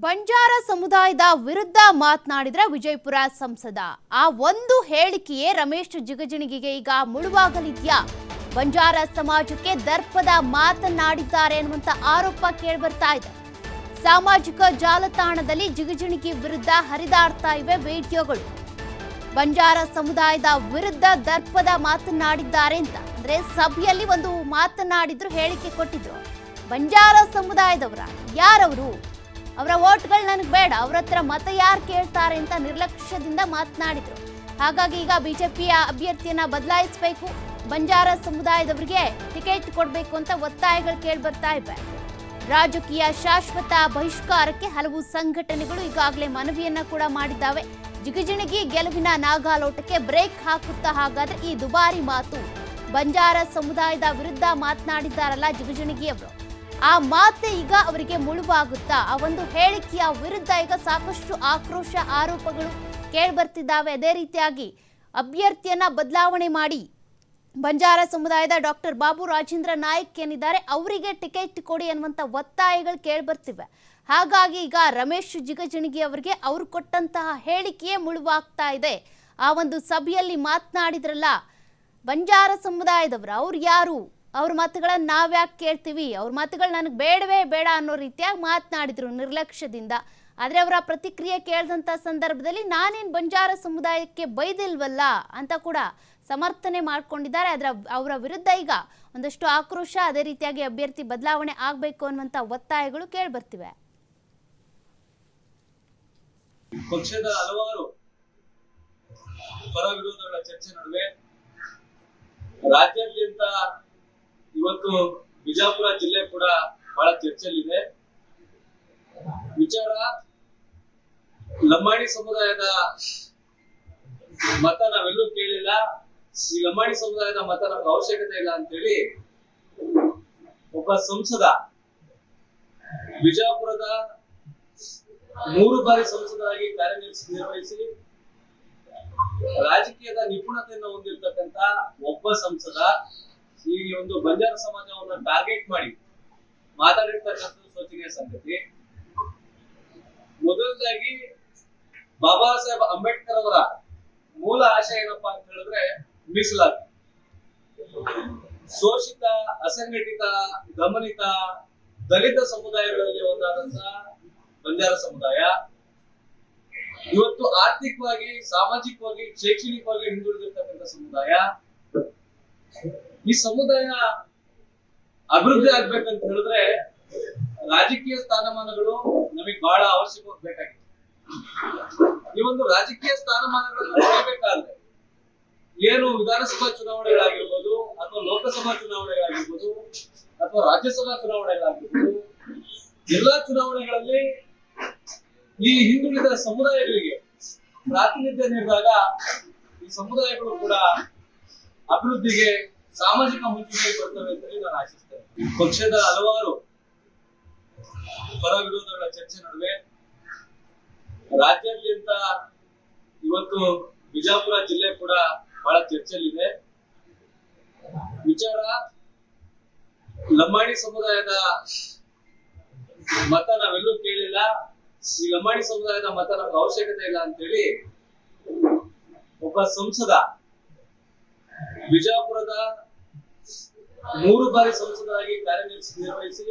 ಬಂಜಾರ ಸಮುದಾಯದ ವಿರುದ್ಧ ಮಾತನಾಡಿದ್ರೆ ವಿಜಯಪುರ ಸಂಸದ ಆ ಒಂದು ಹೇಳಿಕೆಯೇ ರಮೇಶ್ ಜಿಗಜಿಣಗಿಗೆ ಈಗ ಮುಳುವಾಗಲಿದ್ಯಾ? ಬಂಜಾರ ಸಮಾಜಕ್ಕೆ ದರ್ಪದ ಮಾತನಾಡಿದ್ದಾರೆ ಅನ್ನುವಂತ ಆರೋಪ ಕೇಳಿಬರ್ತಾ ಇದೆ. ಸಾಮಾಜಿಕ ಜಾಲತಾಣದಲ್ಲಿ ಜಿಗಜಿಣಗಿ ವಿರುದ್ಧ ಹರಿದಾಡ್ತಾ ಇವೆ ವಿಡಿಯೋಗಳು. ಬಂಜಾರ ಸಮುದಾಯದ ವಿರುದ್ಧ ದರ್ಪದ ಮಾತನಾಡಿದ್ದಾರೆ ಅಂತ ಅಂದ್ರೆ ಸಭೆಯಲ್ಲಿ ಒಂದು ಮಾತನಾಡಿದ್ರು, ಹೇಳಿಕೆ ಕೊಟ್ಟಿದ್ರು. ಬಂಜಾರ ಸಮುದಾಯದವರ ಯಾರವರು? ಅವರ ವೋಟ್ಗಳು ನನಗೆ ಬೇಡ, ಅವ್ರ ಹತ್ರ ಮತ ಯಾರು ಕೇಳ್ತಾರೆ ಅಂತ ನಿರ್ಲಕ್ಷ್ಯದಿಂದ ಮಾತನಾಡಿದ್ರು. ಹಾಗಾಗಿ ಈಗ ಬಿಜೆಪಿಯ ಅಭ್ಯರ್ಥಿಯನ್ನ ಬದಲಾಯಿಸಬೇಕು, ಬಂಜಾರ ಸಮುದಾಯದವರಿಗೆ ಟಿಕೆಟ್ ಕೊಡಬೇಕು ಅಂತ ಒತ್ತಾಯಗಳು ಕೇಳಿ ಬರ್ತಾ ಇವೆ. ರಾಜಕೀಯ ಶಾಶ್ವತ ಬಹಿಷ್ಕಾರಕ್ಕೆ ಹಲವು ಸಂಘಟನೆಗಳು ಈಗಾಗಲೇ ಮನವಿಯನ್ನ ಕೂಡ ಮಾಡಿದ್ದಾವೆ. ಜಿಗಜಿಣಗಿ ಗೆಲುವಿನ ನಾಗಾಲೋಟಕ್ಕೆ ಬ್ರೇಕ್ ಹಾಕುತ್ತಾ ಹಾಗಾದ್ರೆ ಈ ದುಬಾರಿ ಮಾತು? ಬಂಜಾರ ಸಮುದಾಯದ ವಿರುದ್ಧ ಮಾತನಾಡಿದ್ದಾರಲ್ಲ ಜಿಗಜಿಣಗಿ ಅವರು, ಆ ಮಾತೆ ಈಗ ಅವರಿಗೆ ಮುಳುವಾಗುತ್ತಾ? ಆ ಒಂದು ಹೇಳಿಕೆಯ ವಿರುದ್ಧ ಈಗ ಸಾಕಷ್ಟು ಆಕ್ರೋಶ ಆರೋಪಗಳು ಕೇಳಿಬರ್ತಿದ್ದಾವೆ. ಅದೇ ರೀತಿಯಾಗಿ ಅಭ್ಯರ್ಥಿಯನ್ನ ಬದಲಾವಣೆ ಮಾಡಿ ಬಂಜಾರ ಸಮುದಾಯದ ಡಾಕ್ಟರ್ ಬಾಬು ರಾಜೇಂದ್ರ ನಾಯ್ಕ್ ಏನಿದ್ದಾರೆ ಅವರಿಗೆ ಟಿಕೆಟ್ ಕೊಡಿ ಅನ್ನುವಂಥ ಒತ್ತಾಯಗಳು ಕೇಳಿಬರ್ತಿವೆ. ಹಾಗಾಗಿ ಈಗ ರಮೇಶ್ ಜಿಗಜಿಣಗಿ ಅವರಿಗೆ ಅವರು ಕೊಟ್ಟಂತಹ ಹೇಳಿಕೆಯೇ ಮುಳುವಾಗ್ತಾ ಇದೆ. ಆ ಒಂದು ಸಭೆಯಲ್ಲಿ ಮಾತನಾಡಿದ್ರಲ್ಲ ಬಂಜಾರ ಸಮುದಾಯದವರು, ಅವ್ರು ಯಾರು? ಅವ್ರ ಮಾತುಗಳನ್ನ ನಾವ್ಯಾಕೆ ಕೇಳ್ತೀವಿ? ಅವ್ರ ಮಾತುಗಳು ನನಗೆ ಬೇಡವೇ ಬೇಡ ಅನ್ನೋ ರೀತಿಯಾಗಿ ಮಾತನಾಡಿದ್ರು ನಿರ್ಲಕ್ಷ್ಯದಿಂದ. ಆದರೆ ಅವರ ಪ್ರತಿಕ್ರಿಯೆ ಕೇಳಿದಂಥ ಸಂದರ್ಭದಲ್ಲಿ ನಾನೇನು ಬಂಜಾರ ಸಮುದಾಯಕ್ಕೆ ಬೈದಿಲ್ವಲ್ಲ ಅಂತ ಕೂಡ ಸಮರ್ಥನೆ ಮಾಡ್ಕೊಂಡಿದ್ದಾರೆ. ಅವರ ವಿರುದ್ಧ ಈಗ ಒಂದಷ್ಟು ಆಕ್ರೋಶ, ಅದೇ ರೀತಿಯಾಗಿ ಅಭ್ಯರ್ಥಿ ಬದಲಾವಣೆ ಆಗಬೇಕು ಅನ್ನುವಂಥ ಒತ್ತಾಯಗಳು ಕೇಳಿಬರ್ತಿವೆ. ಪಕ್ಷದ ಹಲವಾರು ಪರ ವಿರೋಧಗಳ ಚರ್ಚೆ ನಡುವೆ ರಾಜ್ಯಾದ್ಯಂತ ಇವತ್ತು ಬಿಜಾಪುರ ಜಿಲ್ಲೆ ಕೂಡ ಬಹಳ ಚರ್ಚೆಯಲ್ಲಿದೆ. ವಿಚಾರ ಲಂಬಾಣಿ ಸಮುದಾಯದ ಮತ ನಾವೆಲ್ಲೂ ಕೇಳಿಲ್ಲ, ಈ ಲಂಬಾಣಿ ಸಮುದಾಯದ ಮತ ನಮ್ಗೆ ಅವಶ್ಯಕತೆ ಇಲ್ಲ ಅಂತೇಳಿ ಒಬ್ಬ ಸಂಸದ, ಬಿಜಾಪುರದ 3 ಬಾರಿ ಸಂಸದರಾಗಿ ಕಾರ್ಯನಿರ್ವಹಿಸಿ ರಾಜಕೀಯದ ನಿಪುಣತೆಯನ್ನು ಹೊಂದಿರತಕ್ಕಂತ ಒಬ್ಬ ಸಂಸದ ಈ ಒಂದು ಬಂಜಾರ ಸಮಾಜವನ್ನ ಟಾರ್ಗೆಟ್ ಮಾಡಿ ಮಾತಾಡಿರ್ತಕ್ಕಂಥದ್ದು ಶೋಚನೀಯ ಸಂಗತಿ. ಮೊದಲದಾಗಿ ಬಾಬಾ ಸಾಹೇಬ್ ಅಂಬೇಡ್ಕರ್ ಅವರ ಮೂಲ ಆಶಯ ಏನಪ್ಪಾ ಅಂತ ಹೇಳಿದ್ರೆ ಮೀಸಲಾತಿ. ಶೋಷಿತ, ಅಸಂಘಟಿತ, ದಮನಿತ, ದಲಿತ ಸಮುದಾಯಗಳಲ್ಲಿ ಒಂದಾದಂತ ಬಂಜಾರ ಸಮುದಾಯ ಇವತ್ತು ಆರ್ಥಿಕವಾಗಿ, ಸಾಮಾಜಿಕವಾಗಿ, ಶೈಕ್ಷಣಿಕವಾಗಿ ಹಿಂದುಳಿದಿರ್ತಕ್ಕಂಥ ಸಮುದಾಯ. ಈ ಸಮುದಾಯ ಅಭಿವೃದ್ಧಿ ಆಗ್ಬೇಕಂತ ಹೇಳಿದ್ರೆ ರಾಜಕೀಯ ಸ್ಥಾನಮಾನಗಳು ನಮಗೆ ಬಹಳ ಅವಶ್ಯಕವಾಗಿ ಬೇಕಾಗಿದೆ. ಈ ಒಂದು ರಾಜಕೀಯ ಸ್ಥಾನಮಾನಗಳನ್ನ ಪಡೆಯಬೇಕಾದ್ರೆ ಏನು ವಿಧಾನಸಭಾ ಚುನಾವಣೆಗಳಾಗಿರ್ಬೋದು, ಅಥವಾ ಲೋಕಸಭಾ ಚುನಾವಣೆಗಳಾಗಿರ್ಬೋದು, ಅಥವಾ ರಾಜ್ಯಸಭಾ ಚುನಾವಣೆಗಳಾಗಿರ್ಬೋದು, ಎಲ್ಲಾ ಚುನಾವಣೆಗಳಲ್ಲಿ ಈ ಹಿಂದುಳಿದ ಸಮುದಾಯಗಳಿಗೆ ಪ್ರಾತಿನಿಧ್ಯ ನೀಡಿದಾಗ ಈ ಸಮುದಾಯಗಳು ಕೂಡ ಅಭಿವೃದ್ಧಿಗೆ, ಸಾಮಾಜಿಕ ಮುಂಚೂಣಿಗೆ ಬರ್ತವೆ ಅಂತ ನಾನು ಆಶಿಸ್ತೇನೆ. ಪಕ್ಷದ ಹಲವಾರು ಪರ ವಿರೋಧಗಳ ಚರ್ಚೆ ನಡುವೆ ರಾಜ್ಯಾದ್ಯಂತ ಇವತ್ತು ಬಿಜಾಪುರ ಜಿಲ್ಲೆ ಕೂಡ ಬಹಳ ಚರ್ಚೆಯಲ್ಲಿದೆ. ವಿಚಾರ ಲಂಬಾಣಿ ಸಮುದಾಯದ ಮತ ನಾವೆಲ್ಲೂ ಕೇಳಿಲ್ಲ, ಈ ಲಂಬಾಣಿ ಸಮುದಾಯದ ಮತ ನಮ್ಗೆ ಅವಶ್ಯಕತೆ ಇಲ್ಲ ಅಂತೇಳಿ ಒಬ್ಬ ಸಂಸದ, ಬಿಜಾಪುರದ 3 ಬಾರಿ ಸಂಸದರಾಗಿ ಕಾರ್ಯನಿರ್ವಹಿಸಿ